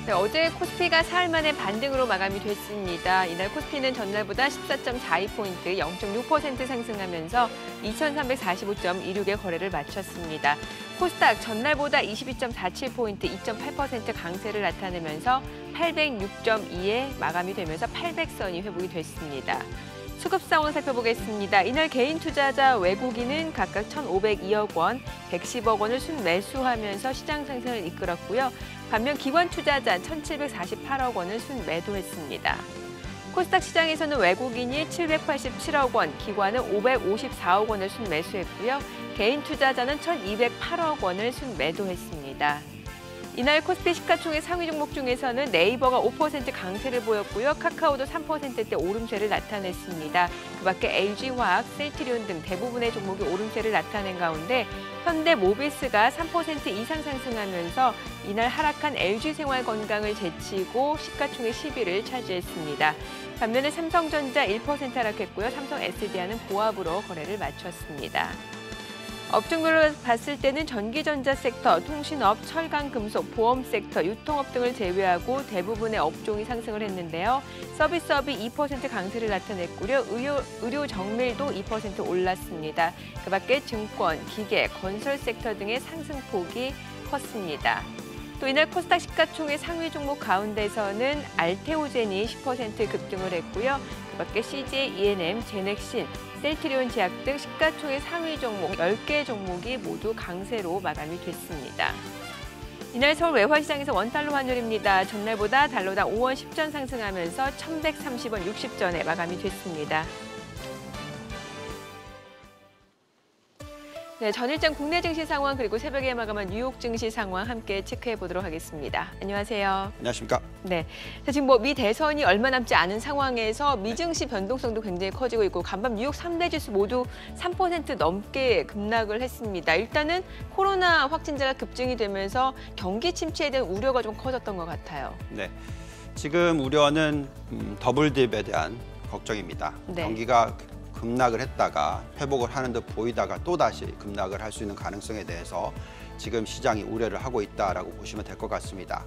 네, 어제 코스피가 사흘 만에 반등으로 마감이 됐습니다. 이날 코스피는 전날보다 14.42포인트, 0.6% 상승하면서 2,345.26의 거래를 마쳤습니다. 코스닥 전날보다 22.47포인트, 2.8% 강세를 나타내면서 806.2에 마감이 되면서 800선이 회복이 됐습니다. 수급 상황 살펴보겠습니다. 이날 개인 투자자 외국인은 각각 1,502억 원, 110억 원을 순매수하면서 시장 상승을 이끌었고요. 반면 기관 투자자 1,748억 원을 순매도했습니다. 코스닥 시장에서는 외국인이 787억 원, 기관은 554억 원을 순매수했고요. 개인 투자자는 1,208억 원을 순매도했습니다. 이날 코스피 시가총액 상위 종목 중에서는 네이버가 5% 강세를 보였고요. 카카오도 3%대 오름세를 나타냈습니다. 그밖에 LG화학, 셀트리온 등 대부분의 종목이 오름세를 나타낸 가운데 현대모비스가 3% 이상 상승하면서 이날 하락한 LG생활건강을 제치고 시가총액 10위를 차지했습니다. 반면에 삼성전자 1% 하락했고요. 삼성 SDI는 보합으로 거래를 마쳤습니다. 업종별로 봤을 때는 전기전자 섹터, 통신업, 철강금속, 보험 섹터, 유통업 등을 제외하고 대부분의 업종이 상승을 했는데요. 서비스업이 2% 강세를 나타냈고요. 의료 정밀도 2% 올랐습니다. 그밖에 증권, 기계, 건설 sek터 등의 상승폭이 컸습니다. 또 이날 코스닥 시가총액 상위 종목 가운데서는 알테오젠이 10% 급등을 했고요. 그밖에 CJ ENM, 제넥신, 셀트리온 제약 등 시가총액 상위 종목 10개 종목이 모두 강세로 마감이 됐습니다. 이날 서울 외환시장에서 원달러 환율입니다. 전날보다 달러당 5원 10전 상승하면서 1,130원 60전에 마감이 됐습니다. 네, 전일장 국내 증시 상황 그리고 새벽에 마감한 뉴욕 증시 상황 함께 체크해 보도록 하겠습니다. 안녕하세요. 안녕하십니까? 네, 지금 미 대선이 얼마 남지 않은 상황에서 미 증시 변동성도 굉장히 커지고 있고 간밤 뉴욕 3대 지수 모두 3% 넘게 급락을 했습니다. 일단은 코로나 확진자가 급증이 되면서 경기 침체에 대한 우려가 좀 커졌던 것 같아요. 네, 지금 우려는 더블딥에 대한 걱정입니다. 네. 경기가 급락을 했다가 회복을 하는 듯 보이다가 또다시 급락을 할 수 있는 가능성에 대해서 지금 시장이 우려를 하고 있다라고 보시면 될 것 같습니다.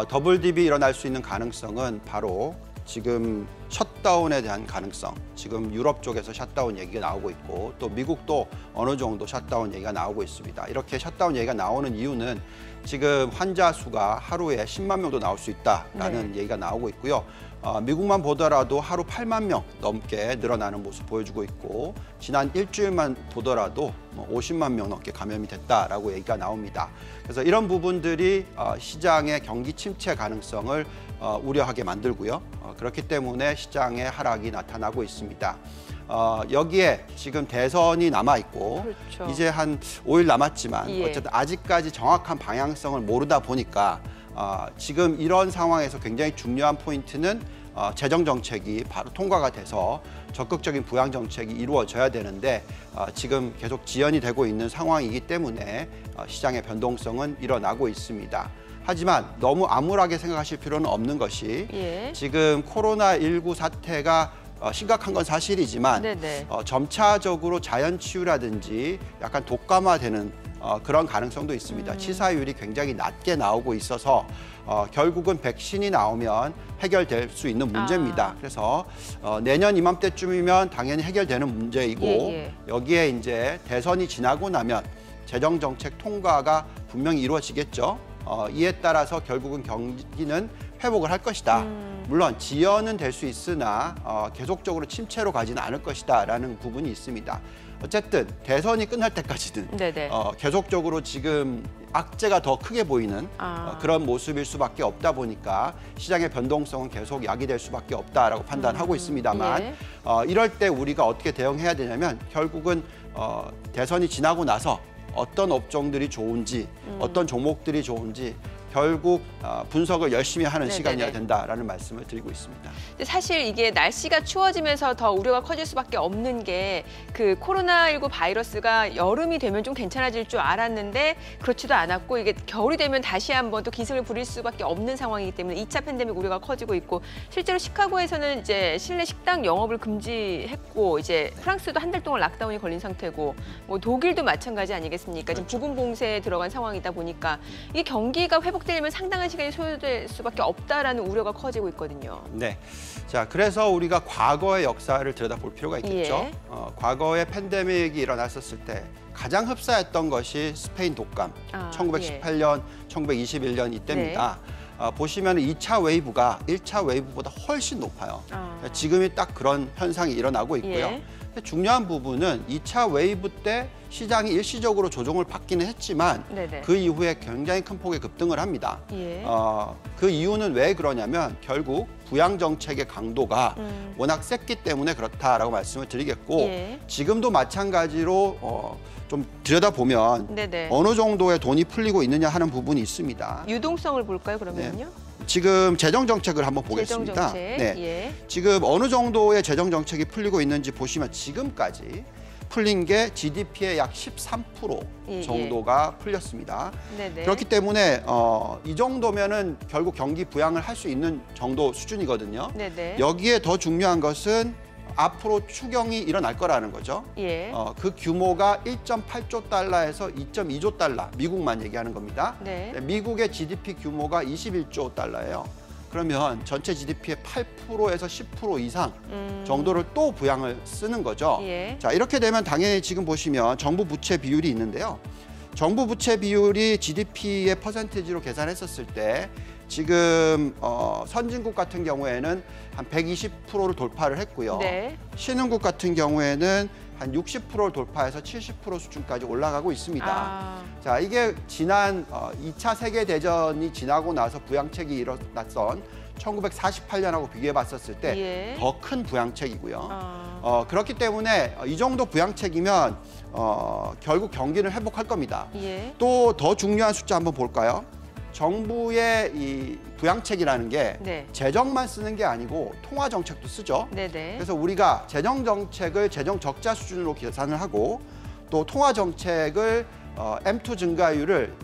더블딥이 일어날 수 있는 가능성은 바로 지금 셧다운에 대한 가능성, 지금 유럽 쪽에서 셧다운 얘기가 나오고 있고 또 미국도 어느 정도 셧다운 얘기가 나오고 있습니다. 이렇게 셧다운 얘기가 나오는 이유는 지금 환자 수가 하루에 10만 명도 나올 수 있다라는 얘기가 나오고 있고요. 미국만 보더라도 하루 8만 명 넘게 늘어나는 모습 보여주고 있고 지난 일주일만 보더라도 50만 명 넘게 감염이 됐다라고 얘기가 나옵니다. 그래서 이런 부분들이 시장의 경기 침체 가능성을 우려하게 만들고요. 그렇기 때문에 시장의 하락이 나타나고 있습니다. 여기에 지금 대선이 남아있고 그렇죠. 이제 한 5일 남았지만 예. 어쨌든 아직까지 정확한 방향성을 모르다 보니까 지금 이런 상황에서 굉장히 중요한 포인트는 재정 정책이 바로 통과가 돼서 적극적인 부양 정책이 이루어져야 되는데 지금 계속 지연이 되고 있는 상황이기 때문에 시장의 변동성은 일어나고 있습니다. 하지만 너무 암울하게 생각하실 필요는 없는 것이 지금 코로나19 사태가 심각한 건 사실이지만 점차적으로 자연치유라든지 약간 독감화되는 그런 가능성도 있습니다. 치사율이 굉장히 낮게 나오고 있어서 결국은 백신이 나오면 해결될 수 있는 문제입니다. 그래서 내년 이맘때쯤이면 당연히 해결되는 문제이고 여기에 이제 대선이 지나고 나면 재정정책 통과가 분명히 이루어지겠죠. 이에 따라서 결국은 경기는 회복을 할 것이다. 물론 지연은 될 수 있으나 계속적으로 침체로 가지는 않을 것이다라는 부분이 있습니다. 어쨌든 대선이 끝날 때까지는 계속적으로 지금 악재가 더 크게 보이는 그런 모습일 수밖에 없다 보니까 시장의 변동성은 계속 야기될 수밖에 없다라고 판단하고 있습니다만 이럴 때 우리가 어떻게 대응해야 되냐면 결국은 대선이 지나고 나서 어떤 업종들이 좋은지 어떤 종목들이 좋은지 결국 분석을 열심히 하는 시간이어야 된다라는 말씀을 드리고 있습니다. 사실 이게 날씨가 추워지면서 더 우려가 커질 수밖에 없는 게 그 코로나19 바이러스가 여름이 되면 좀 괜찮아질 줄 알았는데 그렇지도 않았고 이게 겨울이 되면 다시 한번 또 기승을 부릴 수밖에 없는 상황이기 때문에 2차 팬데믹 우려가 커지고 있고 실제로 시카고에서는 이제 실내 식당 영업을 금지했고 이제 프랑스도 한 달 동안 락다운이 걸린 상태고 뭐 독일도 마찬가지 아니겠습니까? 지금 부분 봉쇄에 들어간 상황이다 보니까 이게 경기가 회복 지속되면 상당한 시간이 소요될 수밖에 없다라는 우려가 커지고 있거든요. 네. 자, 그래서 우리가 과거의 역사를 들여다볼 필요가 있겠죠. 예. 과거에 팬데믹이 일어났었을 때 가장 흡사했던 것이 스페인 독감, 1918년, 1921년 이때입니다. 보시면 2차 웨이브가 1차 웨이브보다 훨씬 높아요. 지금이 딱 그런 현상이 일어나고 있고요. 예. 중요한 부분은 2차 웨이브 때 시장이 일시적으로 조정을 받기는 했지만 네네. 그 이후에 굉장히 큰 폭의 급등을 합니다. 예. 그 이유는 왜 그러냐면 결국 부양 정책의 강도가 워낙 셌기 때문에 그렇다라고 말씀을 드리겠고 예. 지금도 마찬가지로 좀 들여다보면 네네. 어느 정도의 돈이 풀리고 있느냐 하는 부분이 있습니다. 유동성을 볼까요, 그러면요? 지금 재정 정책을 한번 보겠습니다. 재정 정책. 네. 예. 지금 어느 정도의 재정 정책이 풀리고 있는지 보시면 지금까지 풀린 게 GDP의 약 13% 예, 정도가 풀렸습니다. 네네. 그렇기 때문에 이 정도면은 결국 경기 부양을 할 수 있는 정도 수준이거든요. 네네. 여기에 더 중요한 것은 앞으로 추경이 일어날 거라는 거죠. 예. 그 규모가 1.8조 달러에서 2.2조 달러, 미국만 얘기하는 겁니다. 네. 미국의 GDP 규모가 21조 달러예요. 그러면 전체 GDP의 8%에서 10% 이상 정도를 또 부양을 쓰는 거죠. 예. 자, 이렇게 되면 당연히 지금 보시면 정부 부채 비율이 있는데요. 정부 부채 비율이 GDP의 퍼센티지로 계산했었을 때 지금 선진국 같은 경우에는 한 120%를 돌파를 했고요. 네. 신흥국 같은 경우에는 한 60%를 돌파해서 70% 수준까지 올라가고 있습니다. 자, 이게 지난 2차 세계대전이 지나고 나서 부양책이 일어났던 1948년하고 비교해 봤었을 때 더 큰 예. 부양책이고요. 그렇기 때문에 이 정도 부양책이면 결국 경기는 회복할 겁니다. 예. 또 더 중요한 숫자 한번 볼까요? 정부의 이 부양책이라는 게 네. 재정만 쓰는 게 아니고 통화 정책도 쓰죠. 네네. 그래서 우리가 재정 정책을 재정 적자 수준으로 계산을 하고 또 통화 정책을 M2 증가율을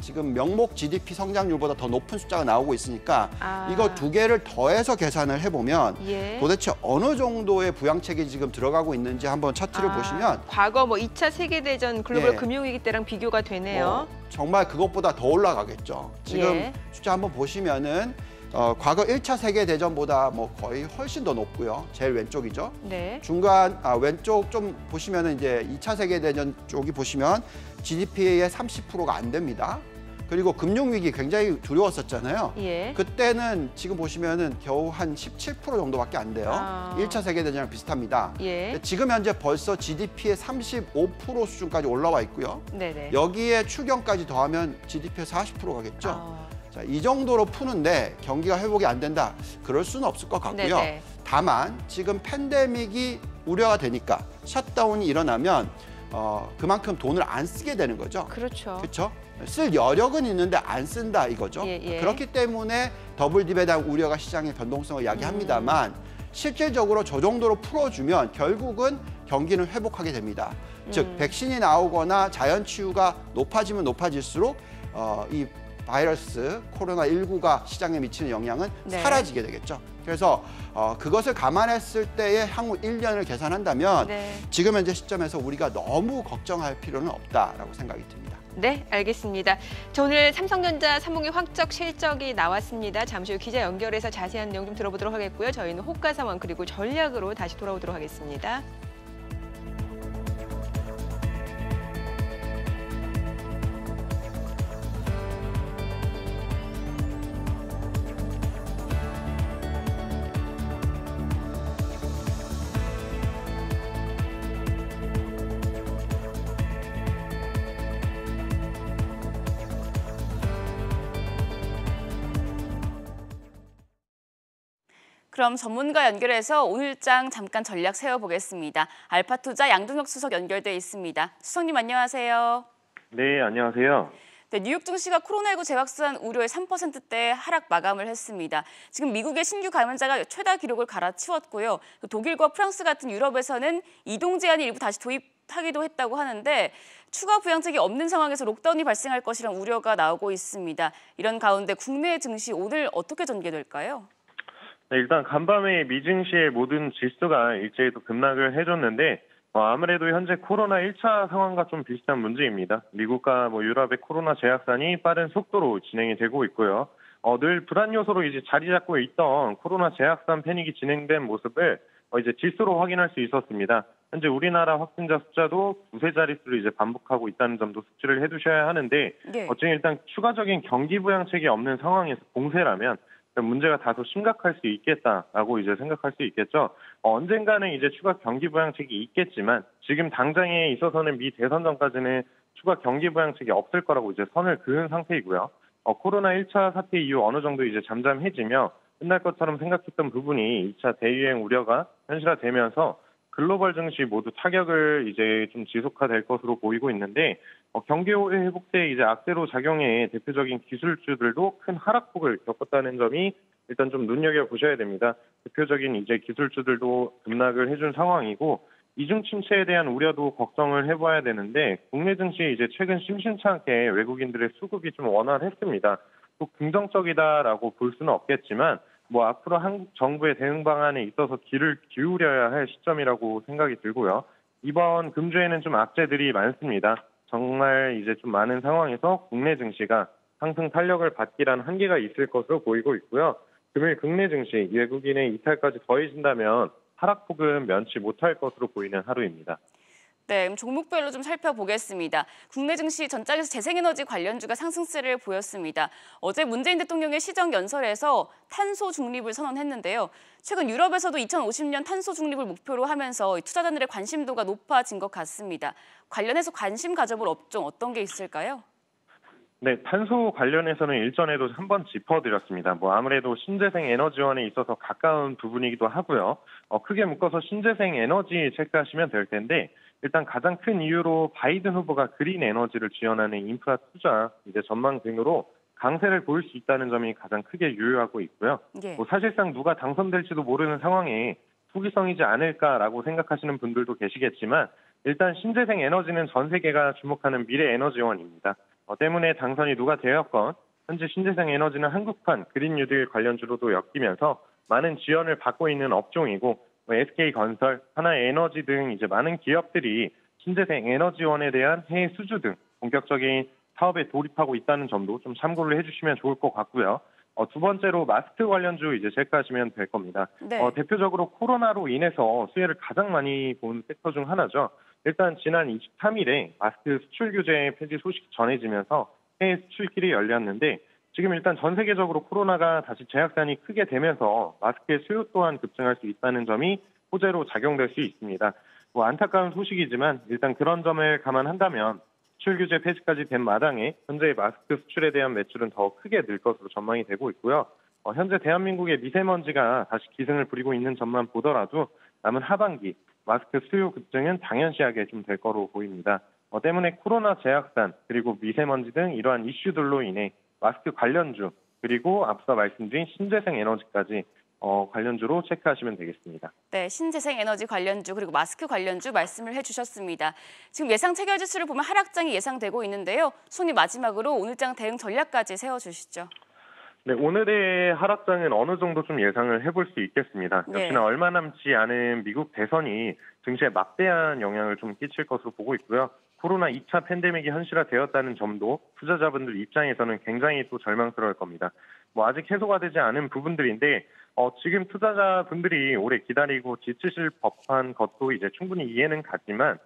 지금 명목 GDP 성장률보다 더 높은 숫자가 나오고 있으니까 이거 두 개를 더해서 계산을 해보면 예. 도대체 어느 정도의 부양책이 지금 들어가고 있는지 한번 차트를 보시면 과거 뭐 2차 세계대전 글로벌 네. 금융위기 때랑 비교가 되네요. 정말 그것보다 더 올라가겠죠. 지금 예. 숫자 한번 보시면은 과거 1차 세계대전보다 뭐 거의 훨씬 더 높고요. 제일 왼쪽이죠. 네. 중간 왼쪽 좀 보시면은 이제 2차 세계대전 쪽이 보시면 GDP의 30%가 안 됩니다. 그리고 금융위기 굉장히 두려웠었잖아요. 예. 그때는 지금 보시면은 겨우 한 17% 정도밖에 안 돼요. 1차 세계대전이랑 비슷합니다. 예. 지금 현재 벌써 GDP의 35% 수준까지 올라와 있고요. 네네. 여기에 추경까지 더하면 GDP의 40% 가겠죠. 자, 이 정도로 푸는데 경기가 회복이 안 된다. 그럴 수는 없을 것 같고요. 네네. 다만 지금 팬데믹이 우려가 되니까 셧다운이 일어나면 그만큼 돈을 안 쓰게 되는 거죠. 그렇죠. 그렇죠? 쓸 여력은 있는데 안 쓴다 이거죠. 예, 예. 그렇기 때문에 더블 딥에 대한 우려가 시장의 변동성을 야기합니다만 실질적으로 저 정도로 풀어주면 결국은 경기는 회복하게 됩니다. 즉 백신이 나오거나 자연 치유가 높아지면 높아질수록 이 바이러스 코로나19가 시장에 미치는 영향은 네. 사라지게 되겠죠. 그래서 그것을 감안했을 때의 향후 1년을 계산한다면 네. 지금 현재 시점에서 우리가 너무 걱정할 필요는 없다라고 생각이 듭니다. 네, 알겠습니다. 자, 오늘 삼성전자 3분기 확적 실적이 나왔습니다. 잠시 후 기자 연결해서 자세한 내용 좀 들어보도록 하겠고요. 저희는 호가 상황 그리고 전략으로 다시 돌아오도록 하겠습니다. 그럼 전문가 연결해서 오늘장 잠깐 전략 세워보겠습니다. 알파투자 양동혁 수석 연결돼 있습니다. 수석님 안녕하세요. 네, 안녕하세요. 네, 뉴욕 증시가 코로나19 재확산 우려의 3%대 하락 마감을 했습니다. 지금 미국의 신규 감염자가 최다 기록을 갈아치웠고요. 독일과 프랑스 같은 유럽에서는 이동 제한이 일부 다시 도입하기도 했다고 하는데 추가 부양책이 없는 상황에서 록다운이 발생할 것이라는 우려가 나오고 있습니다. 이런 가운데 국내 증시 오늘 어떻게 전개될까요? 네, 일단 간밤에 미 증시의 모든 지수가 일제히 또 급락을 해줬는데 아무래도 현재 코로나 1차 상황과 좀 비슷한 문제입니다. 미국과 유럽의 코로나 재확산이 빠른 속도로 진행이 되고 있고요. 늘 불안 요소로 이제 자리 잡고 있던 코로나 재확산 패닉이 진행된 모습을 이제 지수로 확인할 수 있었습니다. 현재 우리나라 확진자 숫자도 두세 자릿수를 이제 반복하고 있다는 점도 숙지를 해두셔야 하는데, 네. 지금 일단 추가적인 경기 부양책이 없는 상황에서 공세라면 문제가 다소 심각할 수 있겠다라고 이제 생각할 수 있겠죠. 언젠가는 이제 추가 경기 부양책이 있겠지만 지금 당장에 있어서는 미 대선 전까지는 추가 경기 부양책이 없을 거라고 이제 선을 그은 상태이고요. 코로나 1차 사태 이후 어느 정도 이제 잠잠해지며 끝날 것처럼 생각했던 부분이 2차 대유행 우려가 현실화되면서 글로벌 증시 모두 타격을 이제 좀 지속화될 것으로 보이고 있는데, 경기 회복세에 이제 악재로 작용해 대표적인 기술주들도 큰 하락폭을 겪었다는 점이 일단 좀 눈여겨보셔야 됩니다. 대표적인 이제 기술주들도 급락을 해준 상황이고, 이중 침체에 대한 우려도 걱정을 해봐야 되는데, 국내 증시 이제 최근 심심찮게 외국인들의 수급이 좀 원활했습니다. 또 긍정적이다라고 볼 수는 없겠지만, 앞으로 한국 정부의 대응 방안에 있어서 귀를 기울여야 할 시점이라고 생각이 들고요. 이번 금주에는 좀 악재들이 많습니다. 정말 이제 좀 많은 상황에서 국내 증시가 상승 탄력을 받기란 한계가 있을 것으로 보이고 있고요. 금일 국내 증시 외국인의 이탈까지 더해진다면 하락폭은 면치 못할 것으로 보이는 하루입니다. 네, 그럼 종목별로 좀 살펴보겠습니다. 국내 증시 전장에서 재생에너지 관련주가 상승세를 보였습니다. 어제 문재인 대통령의 시정연설에서 탄소 중립을 선언했는데요. 최근 유럽에서도 2050년 탄소 중립을 목표로 하면서 투자자들의 관심도가 높아진 것 같습니다. 관련해서 관심 가져볼 업종 어떤 게 있을까요? 네, 탄소 관련해서는 일전에도 한번 짚어드렸습니다. 아무래도 신재생 에너지원에 있어서 가까운 부분이기도 하고요. 크게 묶어서 신재생 에너지 체크하시면 될 텐데, 일단 가장 큰 이유로 바이든 후보가 그린 에너지를 지원하는 인프라 투자 이제 전망 등으로 강세를 보일 수 있다는 점이 가장 크게 유효하고 있고요. 네. 사실상 누가 당선될지도 모르는 상황에 투기성이지 않을까라고 생각하시는 분들도 계시겠지만, 일단 신재생 에너지는 전 세계가 주목하는 미래 에너지원입니다. 때문에 당선이 누가 되었건 현재 신재생 에너지는 한국판 그린 뉴딜 관련주로도 엮이면서 많은 지원을 받고 있는 업종이고, SK건설, 하나에너지 등 이제 많은 기업들이 신재생 에너지원에 대한 해외 수주 등 본격적인 사업에 돌입하고 있다는 점도 좀 참고를 해주시면 좋을 것 같고요. 두 번째로 마스크 관련주 이제 체크하시면 될 겁니다. 네. 대표적으로 코로나로 인해서 수혜를 가장 많이 본 섹터 중 하나죠. 일단 지난 23일에 마스크 수출 규제 폐지 소식이 전해지면서 해외 수출길이 열렸는데, 지금 일단 전 세계적으로 코로나가 다시 재확산이 크게 되면서 마스크의 수요 또한 급증할 수 있다는 점이 호재로 작용될 수 있습니다. 안타까운 소식이지만 일단 그런 점을 감안한다면 수출 규제 폐지까지 된 마당에 현재의 마스크 수출에 대한 매출은 더 크게 늘 것으로 전망이 되고 있고요. 현재 대한민국의 미세먼지가 다시 기승을 부리고 있는 점만 보더라도 남은 하반기 마스크 수요 급증은 당연시하게 좀 될 거로 보입니다. 때문에 코로나 재확산 그리고 미세먼지 등 이러한 이슈들로 인해 마스크 관련주 그리고 앞서 말씀드린 신재생 에너지까지 관련주로 체크하시면 되겠습니다. 네, 신재생 에너지 관련주 그리고 마스크 관련주 말씀을 해주셨습니다. 지금 예상 체결 지수를 보면 하락장이 예상되고 있는데요. 손님 마지막으로 오늘장 대응 전략까지 세워주시죠. 네, 오늘의 하락장은 어느 정도 좀 예상을 해볼 수 있겠습니다. 네. 역시나 얼마 남지 않은 미국 대선이 증시에 막대한 영향을 좀 끼칠 것으로 보고 있고요. 코로나 2차 팬데믹이 현실화되었다는 점도 투자자분들 입장에서는 굉장히 또 절망스러울 겁니다. 아직 해소가 되지 않은 부분들인데 지금 투자자분들이 오래 기다리고 지치실 법한 것도 이제 충분히 이해는 가지만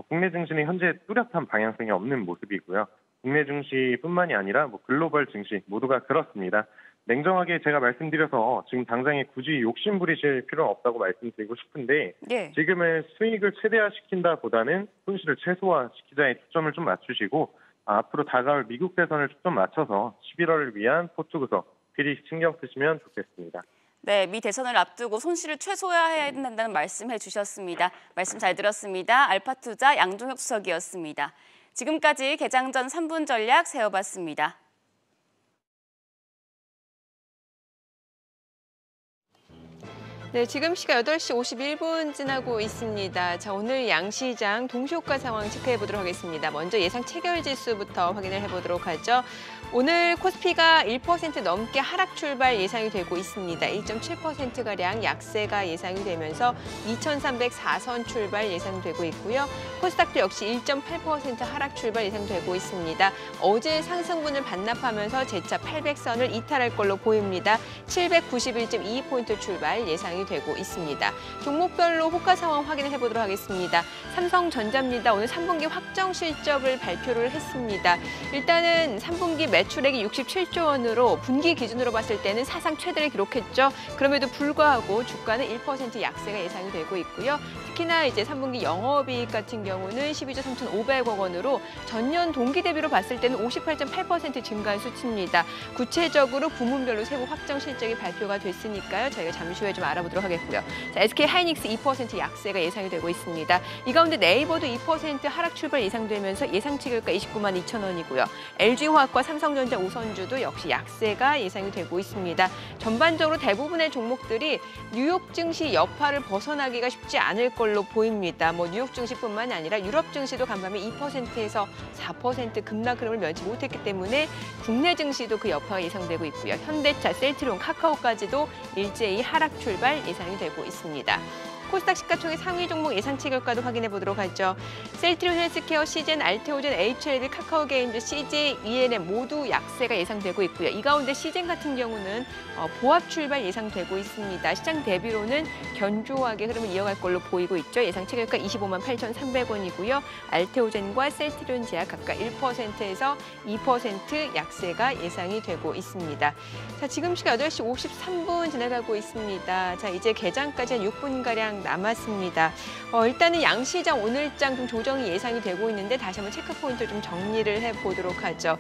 국내 증시는 현재 뚜렷한 방향성이 없는 모습이고요. 국내 증시뿐만이 아니라 글로벌 증시 모두가 그렇습니다. 냉정하게 제가 말씀드려서 지금 당장에 굳이 욕심 부리실 필요는 없다고 말씀드리고 싶은데 네. 지금은 수익을 최대화시킨다보다는 손실을 최소화시키자에 초점을 좀 맞추시고 앞으로 다가올 미국 대선을 초점 맞춰서 11월을 위한 포트구석 필히 신경 쓰시면 좋겠습니다. 네, 미 대선을 앞두고 손실을 최소화해야 된다는 말씀해 주셨습니다. 말씀 잘 들었습니다. 알파투자 양종혁 수석이었습니다. 지금까지 개장 전 3분 전략 세워봤습니다. 네, 지금 시각 8시 51분 지나고 있습니다. 자, 오늘 양시장 동시효과 상황 체크해 보도록 하겠습니다. 먼저 예상 체결 지수부터 확인을 해보도록 하죠. 오늘 코스피가 1% 넘게 하락 출발 예상이 되고 있습니다. 1.7%가량 약세가 예상이 되면서 2,304선 출발 예상되고 있고요. 코스닥도 역시 1.8% 하락 출발 예상되고 있습니다. 어제 상승분을 반납하면서 재차 800선을 이탈할 걸로 보입니다. 791.22포인트 출발 예상이 되고 있습니다. 종목별로 호가 상황 확인을 해보도록 하겠습니다. 삼성전자입니다. 오늘 3분기 확정 실적을 발표를 했습니다. 일단은 3분기 매출액이 67조 원으로 분기 기준으로 봤을 때는 사상 최대를 기록했죠. 그럼에도 불구하고 주가는 1% 약세가 예상이 되고 있고요. 특히나 이제 3분기 영업이익 같은 경우는 12조 3,500억 원으로 전년 동기 대비로 봤을 때는 58.8% 증가한 수치입니다. 구체적으로 부문별로 세부 확정 실적이 발표가 됐으니까요. 저희가 잠시 후에 좀 알아보도록 하겠고요. 자, SK 하이닉스 2% 약세가 예상이 되고 있습니다. 이 가운데 네이버도 2% 하락 출발 예상되면서 예상치 결가 29만 2천 원이고요. LG화학과 삼성전자 우선주도 역시 약세가 예상이 되고 있습니다. 전반적으로 대부분의 종목들이 뉴욕 증시 여파를 벗어나기가 쉽지 않을 걸로 보입니다. 뉴욕 증시뿐만 아니라 유럽 증시도 간밤에 2%에서 4% 급락 흐름을 면치 못했기 때문에 국내 증시도 그 여파가 예상되고 있고요. 현대차, 셀트리온, 카카오까지도 일제히 하락 출발 예상이 되고 있습니다. 코스닥 시가총액 상위 종목 예상치 결과도 확인해 보도록 하죠. 셀트리온 헬스케어, 시젠, 알테오젠, HLB, 카카오게임즈, CJ, ENM 모두 약세가 예상되고 있고요. 이 가운데 시젠 같은 경우는 보합 출발 예상되고 있습니다. 시장 대비로는 견조하게 흐름을 이어갈 걸로 보이고 있죠. 예상치 결과 25만 8,300원이고요. 알테오젠과 셀트리온 제약 각각 1%에서 2% 약세가 예상이 되고 있습니다. 자, 지금 시각 8시 53분 지나가고 있습니다. 자, 이제 개장까지 한 6분가량 남았습니다. 일단은 양시장 오늘장 좀 조정이 예상이 되고 있는데 다시 한번 체크포인트 좀 정리를 해보도록 하죠.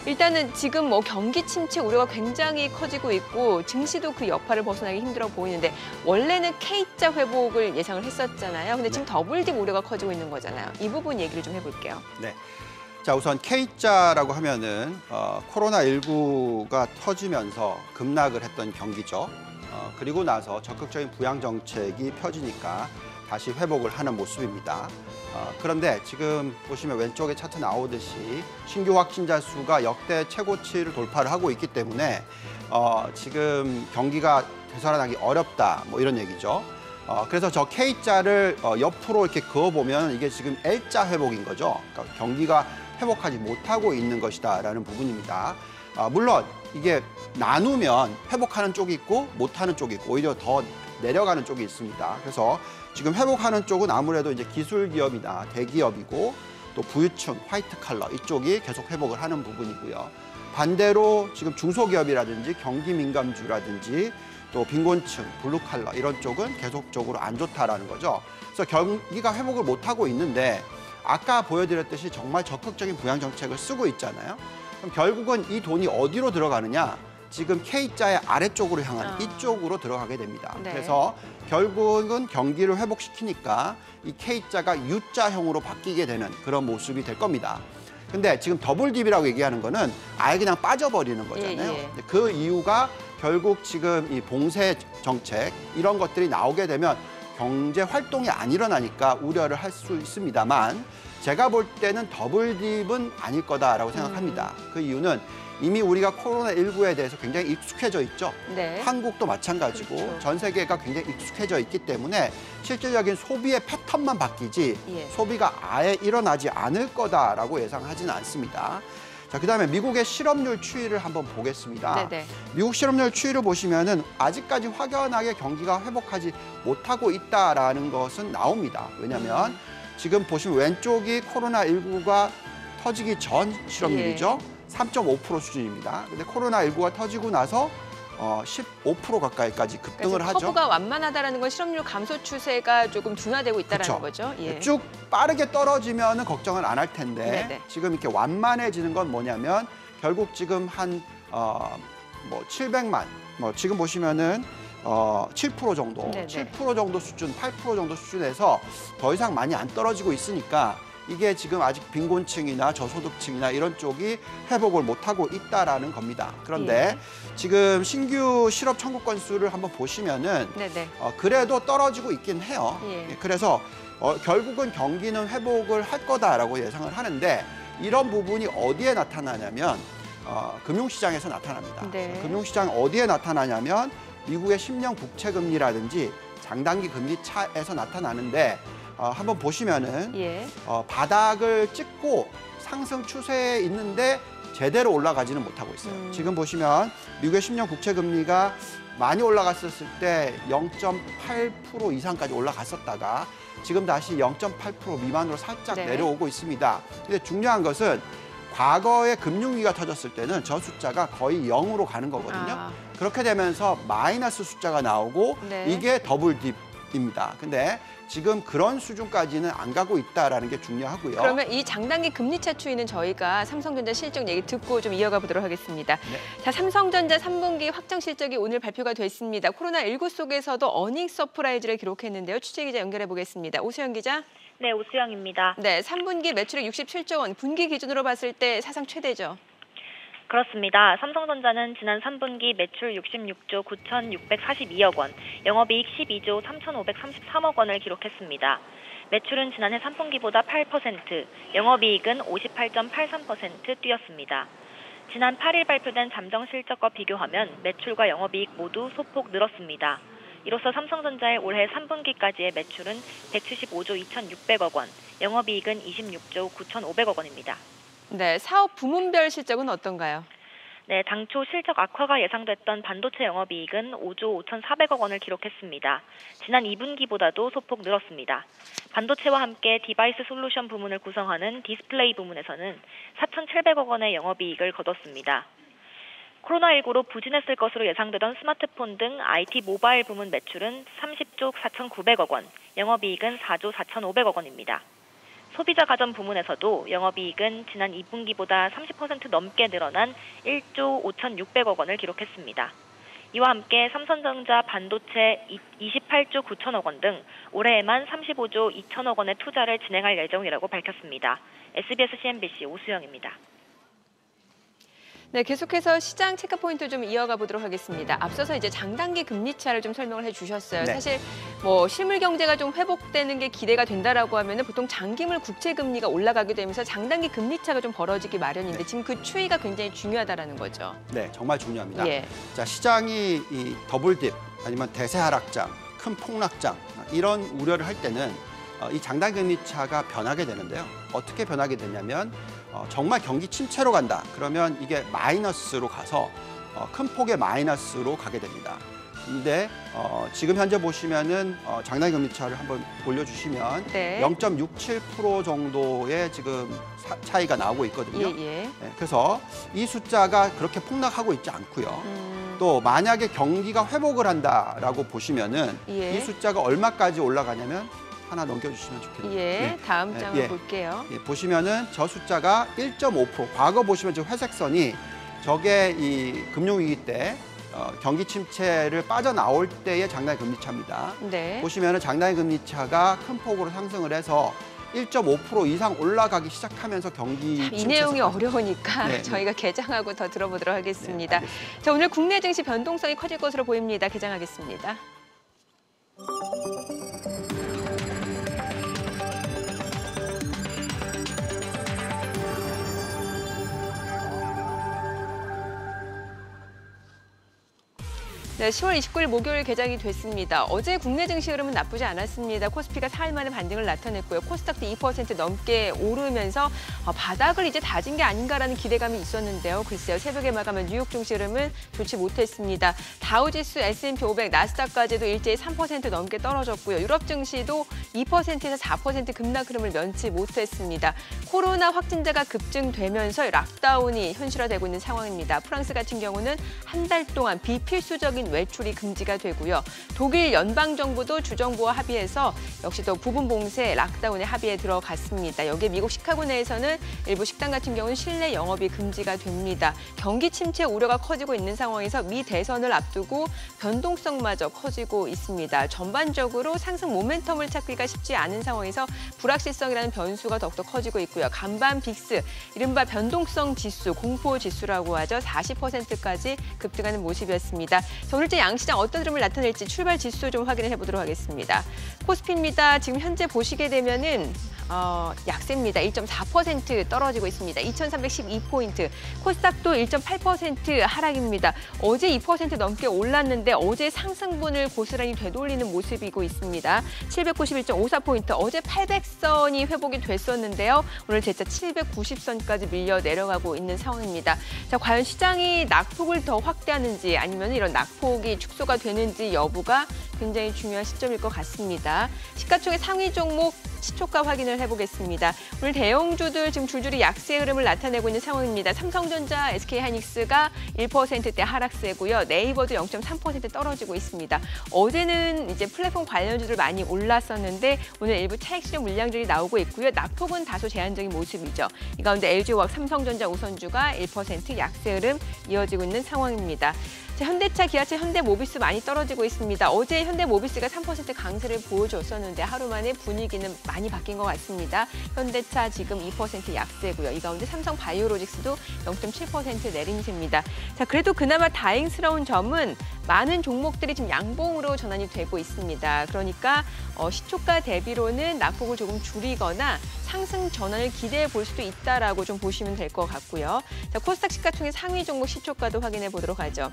일단은 지금 경기 침체 우려가 굉장히 커지고 있고 증시도 그 여파를 벗어나기 힘들어 보이는데 원래는 K자 회복을 예상을 했었잖아요. 근데 지금 더블 딥 우려가 커지고 있는 거잖아요. 이 부분 얘기를 좀 해볼게요. 네. 자, 우선 K자라고 하면은 코로나19가 터지면서 급락을 했던 경기죠. 그리고 나서 적극적인 부양 정책이 펴지니까 다시 회복을 하는 모습입니다. 그런데 지금 보시면 왼쪽에 차트 나오듯이 신규 확진자 수가 역대 최고치를 돌파를 하고 있기 때문에 지금 경기가 되살아나기 어렵다, 이런 얘기죠. 그래서 저 K자를 옆으로 이렇게 그어보면 이게 지금 L자 회복인 거죠. 그러니까 경기가 회복하지 못하고 있는 것이다라는 부분입니다. 물론 이게 나누면 회복하는 쪽이 있고 못하는 쪽이 있고 오히려 더 내려가는 쪽이 있습니다. 그래서 지금 회복하는 쪽은 아무래도 이제 기술 기업이나 대기업이고 또 부유층, 화이트 칼러 이쪽이 계속 회복을 하는 부분이고요. 반대로 지금 중소기업이라든지 경기 민감주라든지 또 빈곤층, 블루 칼러 이런 쪽은 계속적으로 안 좋다라는 거죠. 그래서 경기가 회복을 못하고 있는데 아까 보여드렸듯이 정말 적극적인 부양 정책을 쓰고 있잖아요. 그럼 결국은 이 돈이 어디로 들어가느냐? 지금 K자의 아래쪽으로 향한 이쪽으로 들어가게 됩니다. 네. 그래서 결국은 경기를 회복시키니까 이 K자가 U자형으로 바뀌게 되는 그런 모습이 될 겁니다. 근데 지금 더블 딥이라고 얘기하는 거는 아예 그냥 빠져버리는 거잖아요. 예. 그 이유가 결국 지금 이 봉쇄 정책 이런 것들이 나오게 되면 경제 활동이 안 일어나니까 우려를 할 수 있습니다만 제가 볼 때는 더블 딥은 아닐 거다라고 생각합니다. 그 이유는 이미 우리가 코로나19에 대해서 굉장히 익숙해져 있죠. 네. 한국도 마찬가지고 그렇죠. 전 세계가 굉장히 익숙해져 있기 때문에 실질적인 소비의 패턴만 바뀌지 소비가 아예 일어나지 않을 거다라고 예상하지는 않습니다. 자, 그다음에 미국의 실업률 추이를 한번 보겠습니다. 네네. 미국 실업률 추이를 보시면은 아직까지 확연하게 경기가 회복하지 못하고 있다라는 것은 나옵니다. 왜냐하면 지금 보시면 왼쪽이 코로나19가 터지기 전 실업률이죠. 3.5% 수준입니다. 근데 코로나19가 터지고 나서 15% 가까이까지 급등을 하죠. 커브가 완만하다라는 건 실업률 감소 추세가 조금 둔화되고 있다는 그렇죠. 거죠. 예. 쭉 빠르게 떨어지면 걱정을 안 할 텐데 네네. 지금 이렇게 완만해지는 건 뭐냐면 결국 지금 한 700만 지금 보시면은 7% 정도, 네네. 7% 정도 수준, 8% 정도 수준에서 더 이상 많이 안 떨어지고 있으니까 이게 지금 아직 빈곤층이나 저소득층이나 이런 쪽이 회복을 못하고 있다라는 겁니다. 그런데 지금 신규 실업 청구 건수를 한번 보시면은 그래도 떨어지고 있긴 해요. 그래서 결국은 경기는 회복을 할 거다라고 예상을 하는데 이런 부분이 어디에 나타나냐면 금융시장에서 나타납니다. 네. 금융시장 어디에 나타나냐면 미국의 10년 국채 금리라든지 장단기 금리 차에서 나타나는데 한번 보시면은 예. 바닥을 찍고 상승 추세에 있는데 제대로 올라가지는 못하고 있어요. 지금 보시면 미국의 10년 국채 금리가 많이 올라갔었을 때 0.8% 이상까지 올라갔었다가 지금 다시 0.8% 미만으로 살짝 네. 내려오고 있습니다. 근데 중요한 것은 과거에 금융위기가 터졌을 때는 저 숫자가 거의 0으로 가는 거거든요. 그렇게 되면서 마이너스 숫자가 나오고 네. 이게 더블 딥입니다. 근데 지금 그런 수준까지는 안 가고 있다라는 게 중요하고요. 그러면 이 장단기 금리차 추이는 저희가 삼성전자 실적 얘기 듣고 좀 이어가 보도록 하겠습니다. 네. 자, 삼성전자 3분기 확정 실적이 오늘 발표가 됐습니다. 코로나19 속에서도 어닝 서프라이즈를 기록했는데요. 취재기자 연결해 보겠습니다. 오수영 기자. 네, 오수영입니다. 네, 3분기 매출액 67조 원, 분기 기준으로 봤을 때 사상 최대죠. 그렇습니다. 삼성전자는 지난 3분기 매출 66조 9,642억 원, 영업이익 12조 3,533억 원을 기록했습니다. 매출은 지난해 3분기보다 8%, 영업이익은 58.83% 뛰었습니다. 지난 8일 발표된 잠정 실적과 비교하면 매출과 영업이익 모두 소폭 늘었습니다. 이로써 삼성전자의 올해 3분기까지의 매출은 175조 2,600억 원, 영업이익은 26조 9,500억 원입니다. 네, 사업 부문별 실적은 어떤가요? 네, 당초 실적 악화가 예상됐던 반도체 영업이익은 5조 5,400억 원을 기록했습니다. 지난 2분기보다도 소폭 늘었습니다. 반도체와 함께 디바이스 솔루션 부문을 구성하는 디스플레이 부문에서는 4,700억 원의 영업이익을 거뒀습니다. 코로나19로 부진했을 것으로 예상되던 스마트폰 등 IT 모바일 부문 매출은 30조 4,900억 원, 영업이익은 4조 4,500억 원입니다. 소비자 가전 부문에서도 영업이익은 지난 2분기보다 30% 넘게 늘어난 1조 5,600억 원을 기록했습니다. 이와 함께 삼성전자 반도체 28조 9천억 원 등 올해에만 35조 2천억 원의 투자를 진행할 예정이라고 밝혔습니다. SBS CNBC 오수영입니다. 네, 계속해서 시장 체크 포인트 좀 이어가 보도록 하겠습니다. 앞서서 이제 장단기 금리차를 좀 설명을 해주셨어요. 네. 사실 뭐 실물 경제가 좀 회복되는 게 기대가 된다라고 하면은 보통 장기물 국채 금리가 올라가게 되면서 장단기 금리차가 좀 벌어지기 마련인데 지금 그 추이가 굉장히 중요하다라는 거죠. 네, 정말 중요합니다. 예. 자, 시장이 이 더블딥 아니면 대세 하락장, 큰 폭락장 이런 우려를 할 때는 이 장단 금리 차가 변하게 되는데요. 어떻게 변하게 되냐면 정말 경기 침체로 간다. 그러면 이게 마이너스로 가서 큰 폭의 마이너스로 가게 됩니다. 근데 지금 현재 보시면은 장단 금리 차를 한번 올려주시면 네. 0.67% 정도의 지금 차이가 나오고 있거든요. 예. 네, 그래서 이 숫자가 그렇게 폭락하고 있지 않고요. 또 만약에 경기가 회복을 한다라고 보시면은 예. 이 숫자가 얼마까지 올라가냐면 하나 넘겨주시면 좋겠네요. 예, 다음 장을 예. 볼게요. 예, 보시면은 저 숫자가 1.5%. 과거 보시면 지금 회색선이 저게 이 금융위기 때 경기 침체를 빠져나올 때의 장단 금리차입니다. 네. 보시면은 장단 금리차가 큰 폭으로 상승을 해서 1.5% 이상 올라가기 시작하면서 경기 이 침체에서 내용이 어려우니까 네, 네. 저희가 개장하고 더 들어보도록 하겠습니다. 네, 알겠습니다. 자, 오늘 국내 증시 변동성이 커질 것으로 보입니다. 개장하겠습니다. 네, 10월 29일 목요일 개장이 됐습니다. 어제 국내 증시 흐름은 나쁘지 않았습니다. 코스피가 사흘 만에 반등을 나타냈고요. 코스닥도 2% 넘게 오르면서 바닥을 이제 다진 게 아닌가라는 기대감이 있었는데요. 글쎄요, 새벽에 마감한 뉴욕 증시 흐름은 좋지 못했습니다. 다우지수, S&P 500, 나스닥까지도 일제히 3% 넘게 떨어졌고요. 유럽 증시도 2%에서 4% 급락 흐름을 면치 못했습니다. 코로나 확진자가 급증되면서 락다운이 현실화되고 있는 상황입니다. 프랑스 같은 경우는 한 달 동안 비필수적인 외출이 금지가 되고요. 독일 연방정부도 주정부와 합의해서 역시 또 부분 봉쇄 락다운에 합의에 들어갔습니다. 여기에 미국 시카고 내에서는 일부 식당 같은 경우는 실내 영업이 금지가 됩니다. 경기 침체 우려가 커지고 있는 상황에서 미 대선을 앞두고 변동성마저 커지고 있습니다. 전반적으로 상승 모멘텀을 찾기가 쉽지 않은 상황에서 불확실성이라는 변수가 더욱더 커지고 있고요. 간밤 빅스, 이른바 변동성 지수, 공포 지수라고 하죠. 40%까지 급등하는 모습이었습니다. 자, 오늘째 양시장 어떤 흐름을 나타낼지 출발 지수 좀 확인해 보도록 하겠습니다. 코스피입니다. 지금 현재 보시게 되면은 약세입니다. 1.4% 떨어지고 있습니다. 2,312포인트. 코스닥도 1.8% 하락입니다. 어제 2% 넘게 올랐는데 어제 상승분을 고스란히 되돌리는 모습이고 있습니다. 791.54포인트. 어제 800선이 회복이 됐었는데요. 오늘 재차 790선까지 밀려 내려가고 있는 상황입니다. 자, 과연 시장이 낙폭을 더 확대하는지 아니면 이런 낙폭이 축소가 되는지 여부가 굉장히 중요한 시점일 것 같습니다. 시가총액 상위 종목 시초가 확인을 해보겠습니다. 오늘 대형주들 지금 줄줄이 약세 흐름을 나타내고 있는 상황입니다. 삼성전자, SK하이닉스가 1%대 하락세고요. 네이버도 0.3% 떨어지고 있습니다. 어제는 이제 플랫폼 관련주들 많이 올랐었는데 오늘 일부 차익 실현 물량들이 나오고 있고요. 낙폭은 다소 제한적인 모습이죠. 이 가운데 LG화학, 삼성전자 우선주가 1% 약세 흐름 이어지고 있는 상황입니다. 현대차, 기아차, 현대모비스 많이 떨어지고 있습니다. 어제 현대모비스가 3% 강세를 보여줬었는데 하루 만에 분위기는 많이 바뀐 것 같습니다. 현대차 지금 2% 약세고요. 이 가운데 삼성바이오로직스도 0.7% 내림세입니다. 자, 그래도 그나마 다행스러운 점은 많은 종목들이 지금 양봉으로 전환이 되고 있습니다. 그러니까 시초가 대비로는 낙폭을 조금 줄이거나 상승 전환을 기대해 볼 수도 있다라고 좀 보시면 될 것 같고요. 자, 코스닥 시가총액 상위 종목 시초가도 확인해 보도록 하죠.